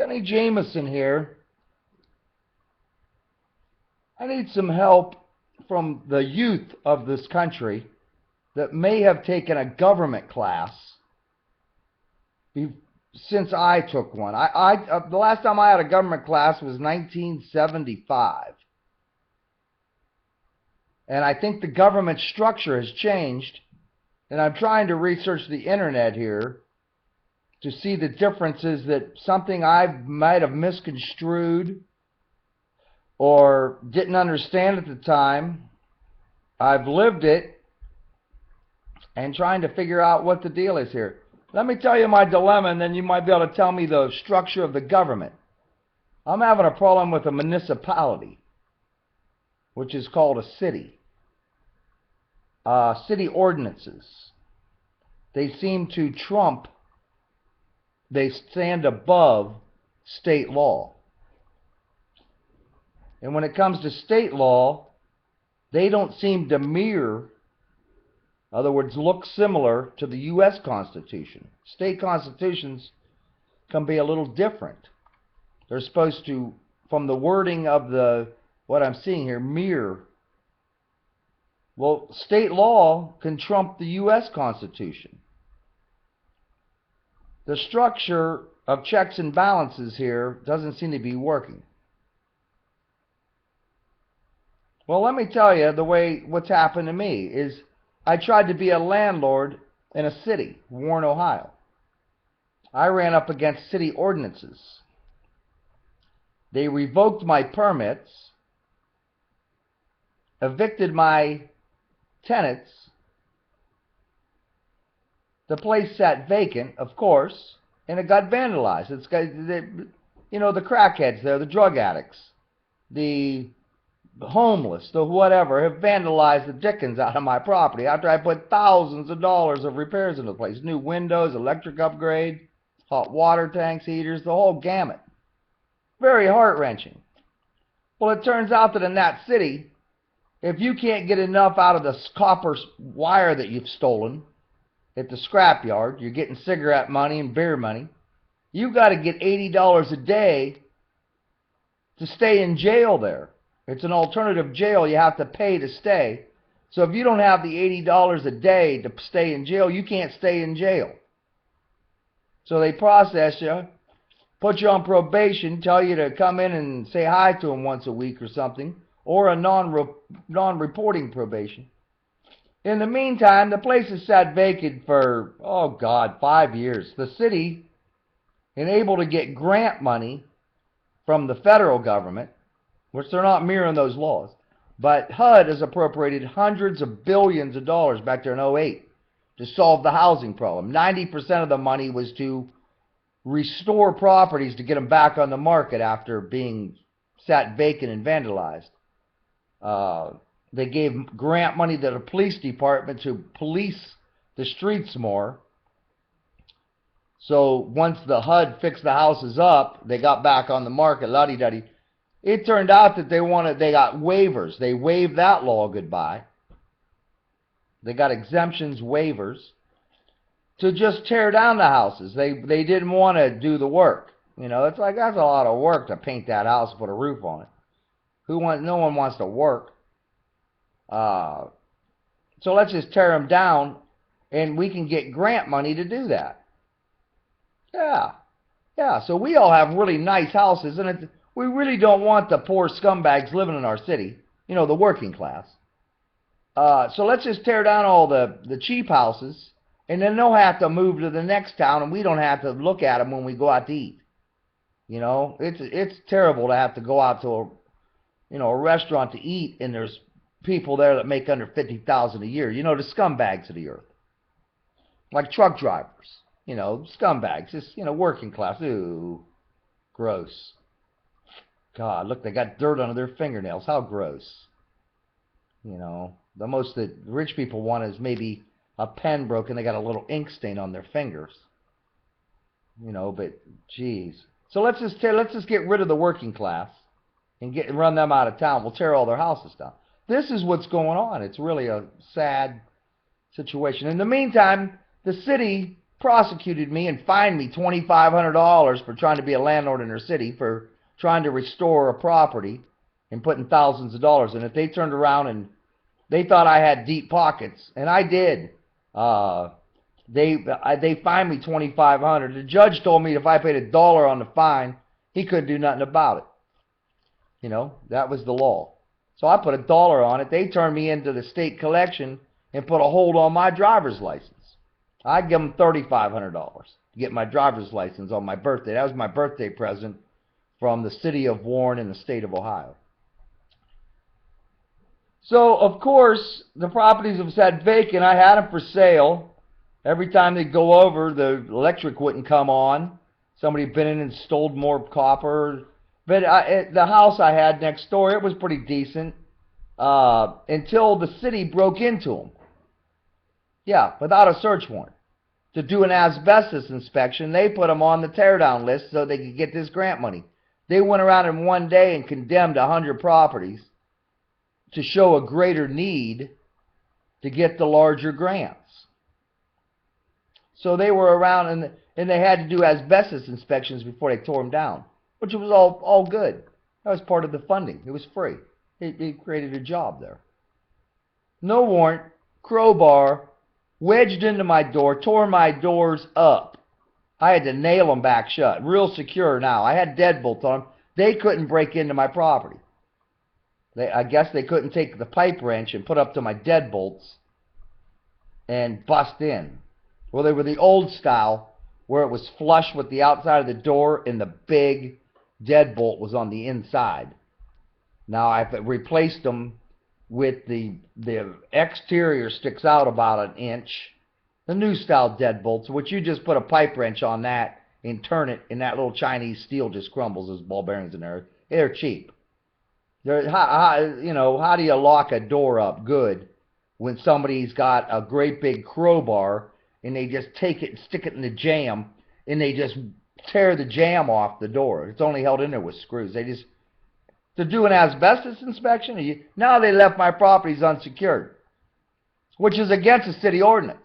Denny Jameson here. I need some help from the youth of this country that may have taken a government class since I took one. The last time I had a government class was 1975. And I think the government structure has changed. And I'm trying to research the internet here to see the differences that something I might have misconstrued or didn't understand at the time. I've lived it and trying to figure out what the deal is here. Let me tell you my dilemma, and then you might be able to tell me the structure of the government. I'm having a problem with a municipality, which is called a city. City ordinances. They seem to trump, they stand above state law. And when it comes to state law, they don't seem to mirror, in other words, look similar to the U.S. Constitution. State constitutions can be a little different. They're supposed to, from the wording of what I'm seeing here, mirror. Well, state law can trump the U.S. Constitution. The structure of checks and balances here doesn't seem to be working. Well, let me tell you what's happened to me is I tried to be a landlord in a city, Warren, Ohio. I ran up against city ordinances. They revoked my permits, evicted my tenants. The place sat vacant, of course, and it got vandalized. The crackheads there, the drug addicts, the homeless, the whatever, have vandalized the dickens out of my property after I put thousands of dollars of repairs into the place. New windows, electric upgrade, hot water tanks, heaters, the whole gamut. Very heart-wrenching. Well, it turns out that in that city, if you can't get enough out of the copper wire that you've stolen at the scrapyard, you're getting cigarette money and beer money, you've got to get $80 a day to stay in jail there. It's an alternative jail. You have to pay to stay. So if you don't have the $80 a day to stay in jail, you can't stay in jail. So they process you, put you on probation, tell you to come in and say hi to them once a week or something, or a non-reporting probation. In the meantime, the place has sat vacant for, 5 years. The city is able to get grant money from the federal government, which they're not mirroring those laws. But HUD has appropriated hundreds of billions of dollars back there in 2008 to solve the housing problem. 90% of the money was to restore properties to get them back on the market after being sat vacant and vandalized. They gave grant money to the police department to police the streets more. So once the HUD fixed the houses up, they got back on the market, la-di-da-di. It turned out that they got waivers. They waived that law goodbye. They got exemptions, waivers, to just tear down the houses. They didn't want to do the work. It's like, that's a lot of work to paint that house and put a roof on it. No one wants to work. So let's just tear them down, and we can get grant money to do that. Yeah, so we all have really nice houses, and we really don't want the poor scumbags living in our city, the working class. So let's just tear down all the cheap houses, and then they'll have to move to the next town, and we don't have to look at them when we go out to eat. It's terrible to have to go out to a restaurant to eat, and there's people there that make under $50,000 a year. The scumbags of the earth, like truck drivers. Scumbags, just working class. Ooh, gross. God, look, they got dirt under their fingernails. How gross. The most that rich people want is maybe a pen broken. They got a little ink stain on their fingers. But geez. So let's just get rid of the working class and run them out of town. We'll tear all their houses down. This is what's going on. It's really a sad situation. In the meantime, the city prosecuted me and fined me $2,500 for trying to be a landlord in their city, for trying to restore a property and putting thousands of dollars in it. They turned around and they thought I had deep pockets, and I did. They fined me $2,500. The judge told me if I paid $1 on the fine, he couldn't do nothing about it. You know, that was the law. So I put $1 on it. They turned me into the state collection and put a hold on my driver's license. I give them $3,500 to get my driver's license on my birthday. That was my birthday present from the city of Warren in the state of Ohio. So, of course, the properties have sat vacant. I had them for sale. Every time they'd go over, the electric wouldn't come on. Somebody had been in and stole more copper. But the house I had next door, it was pretty decent until the city broke into them. Yeah, without a search warrant. To do an asbestos inspection, they put them on the teardown list so they could get this grant money. They went around in one day and condemned 100 properties to show a greater need to get the larger grants. So they were around and they had to do asbestos inspections before they tore them down, which was all good. That was part of the funding. It was free. It created a job there. No warrant, crowbar, wedged into my door, tore my doors up. I had to nail them back shut. Real secure now. I had deadbolts on them. They couldn't break into my property. I guess they couldn't take the pipe wrench and put up to my deadbolts and bust in. Well, they were the old style where it was flush with the outside of the door and the big deadbolt was on the inside. Now I've replaced them with the exterior sticks out about an inch. The new style deadbolts, which you just put a pipe wrench on that and turn it, and that little Chinese steel just crumbles. Those ball bearings in there. They're cheap. How do you lock a door up good when somebody's got a great big crowbar and they just take it and stick it in the jamb and they just tear the jamb off the door? It's only held in there with screws. To do an asbestos inspection, now they left my properties unsecured, which is against the city ordinance.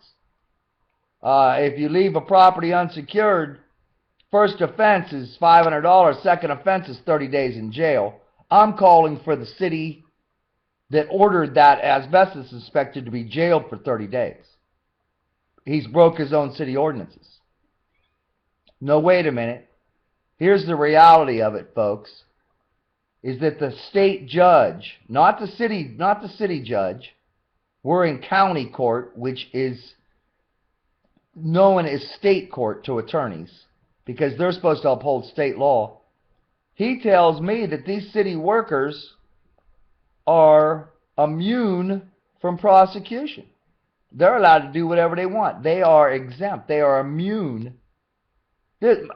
If you leave a property unsecured, first offense is $500, second offense is 30 days in jail. I'm calling for the city that ordered that asbestos inspector to be jailed for 30 days. He's broke his own city ordinances. No, wait a minute. Here's the reality of it, folks, is that the state judge, not the city judge, we're in county court, which is known as state court to attorneys, because they're supposed to uphold state law. He tells me that these city workers are immune from prosecution. They're allowed to do whatever they want. They are exempt. They are immune.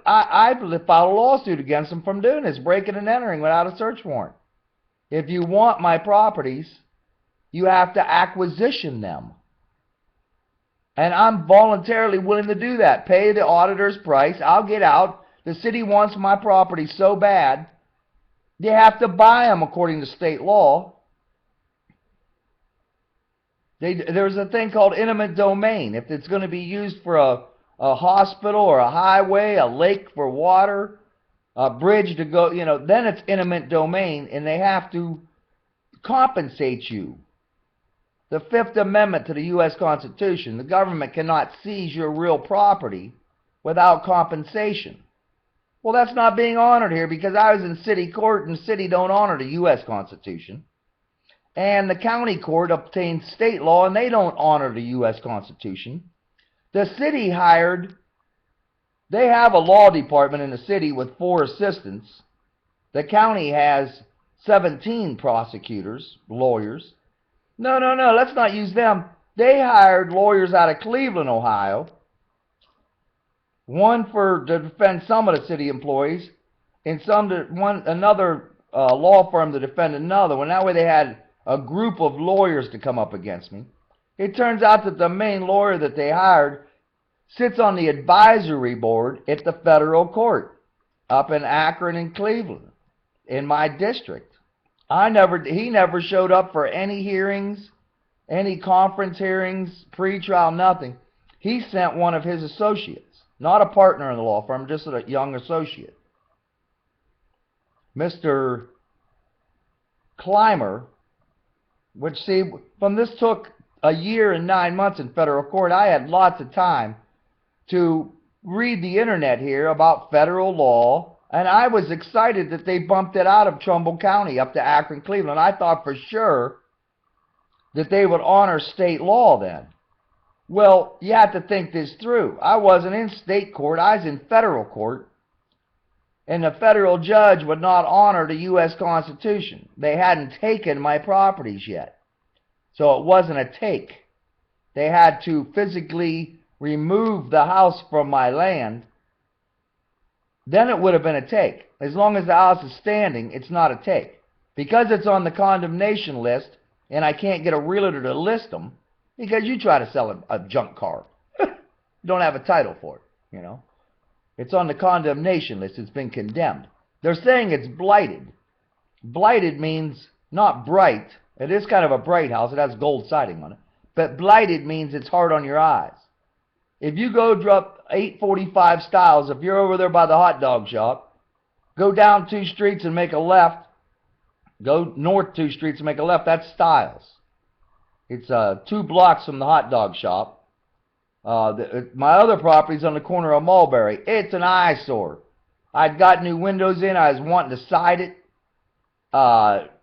I filed a lawsuit against them from doing this, breaking and entering without a search warrant. If you want my properties, you have to acquisition them. And I'm voluntarily willing to do that. Pay the auditor's price. I'll get out. The city wants my property so bad, they have to buy them according to state law. There's a thing called eminent domain. If it's going to be used for a hospital or a highway, a lake for water, a bridge to go, then it's eminent domain, and they have to compensate you. The Fifth Amendment to the U.S. Constitution, the government cannot seize your real property without compensation. Well, that's not being honored here, because I was in city court, and the city don't honor the U.S. Constitution. And the county court obtains state law, and they don't honor the U.S. Constitution. The city they have a law department in the city with 4 assistants. The county has 17 prosecutors, lawyers. No, let's not use them. They hired lawyers out of Cleveland, Ohio. One to defend some of the city employees, and another law firm to defend another one. That way they had a group of lawyers to come up against me. It turns out that the main lawyer that they hired sits on the advisory board at the federal court up in Akron and Cleveland, in my district. He never showed up for any hearings, any conference hearings, pre-trial, nothing. He sent one of his associates, not a partner in the law firm, just a young associate. Mr. Clymer, which, see, from this took a year and 9 months in federal court, I had lots of time to read the internet here about federal law, and I was excited that they bumped it out of Trumbull County up to Akron, Cleveland. I thought for sure that they would honor state law then. Well, you have to think this through. I wasn't in state court, I was in federal court, and the federal judge would not honor the U.S. Constitution. They hadn't taken my properties yet, so it wasn't a take. They had to physically remove the house from my land. Then it would have been a take. As long as the house is standing, it's not a take. Because it's on the condemnation list, and I can't get a realtor to list them, because you try to sell a junk car. You don't have a title for it, you know. It's on the condemnation list. It's been condemned. They're saying it's blighted. Blighted means not bright. It is kind of a bright house. It has gold siding on it. But blighted means it's hard on your eyes. If you go drop 845 Styles, if you're over there by the hot dog shop, go down 2 streets and make a left. Go north 2 streets and make a left. That's Styles. It's 2 blocks from the hot dog shop. My other property's on the corner of Mulberry. It's an eyesore. I'd got new windows in. I was wanting to side it.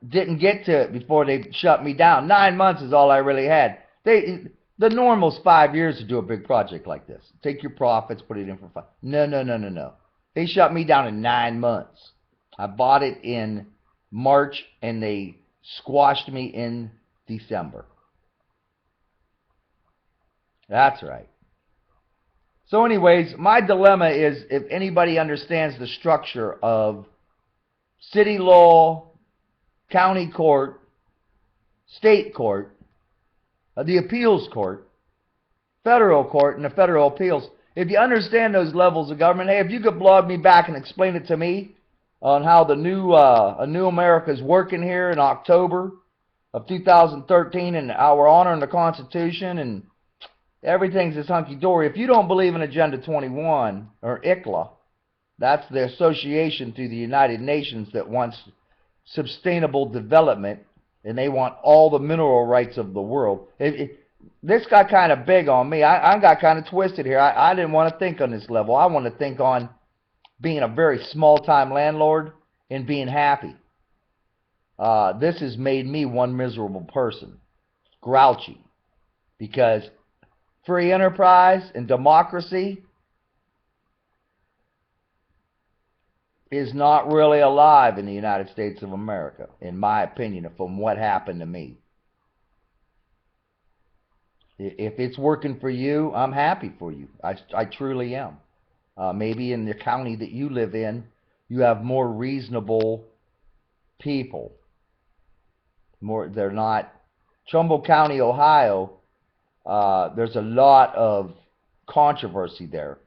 Didn't get to it before they shut me down. 9 months is all I really had. The normal's 5 years to do a big project like this. Take your profits, put it in for 5. No. They shut me down in 9 months. I bought it in March, and they squashed me in December. That's right. So anyways, my dilemma is, if anybody understands the structure of city law, county court, state court, the appeals court, federal court, and the federal appeals, if you understand those levels of government, hey, if you could blog me back and explain it to me on how the new America is working here in October of 2013, and how we're honoring the Constitution and everything's just hunky-dory. If you don't believe in Agenda 21, or ICLA, that's the association through the United Nations that wants sustainable development, and they want all the mineral rights of the world. This got kind of big on me. I got kind of twisted here. I didn't want to think on this level. I want to think on being a very small-time landlord and being happy. This has made me one miserable person. Grouchy. Because free enterprise and democracy is not really alive in the United States of America, in my opinion, from what happened to me. If it's working for you, I'm happy for you. I truly am. Maybe in the county that you live in, you have more reasonable people. They're not. Trumbull County, Ohio, there's a lot of controversy there.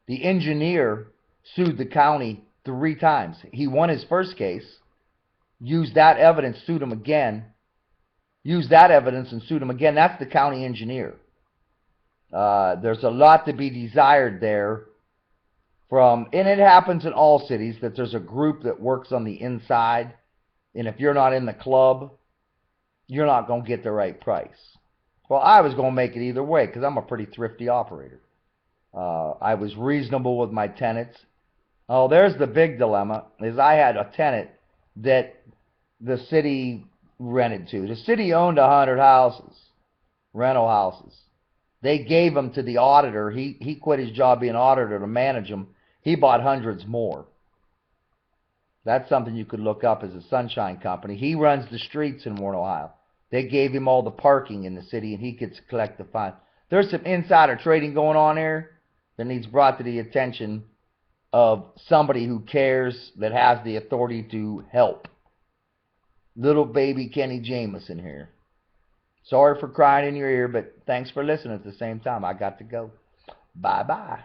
The engineer sued the county 3 times. He won his first case, used that evidence, sued him again, used that evidence and sued him again. That's the county engineer. There's a lot to be desired there. And it happens in all cities, that there's a group that works on the inside, and if you're not in the club, you're not going to get the right price. Well, I was going to make it either way, because I'm a pretty thrifty operator. I was reasonable with my tenants. Oh, there's the big dilemma, is I had a tenant that the city rented to. The city owned 100 houses, rental houses. They gave them to the auditor. He quit his job being auditor to manage them. He bought hundreds more. That's something you could look up as a sunshine company. He runs the streets in Warren, Ohio. They gave him all the parking in the city, and he gets to collect the fine. There's some insider trading going on here that needs brought to the attention of somebody who cares, that has the authority to help. Little baby Kenny Jameson here. Sorry for crying in your ear, but thanks for listening at the same time. I got to go. Bye-bye.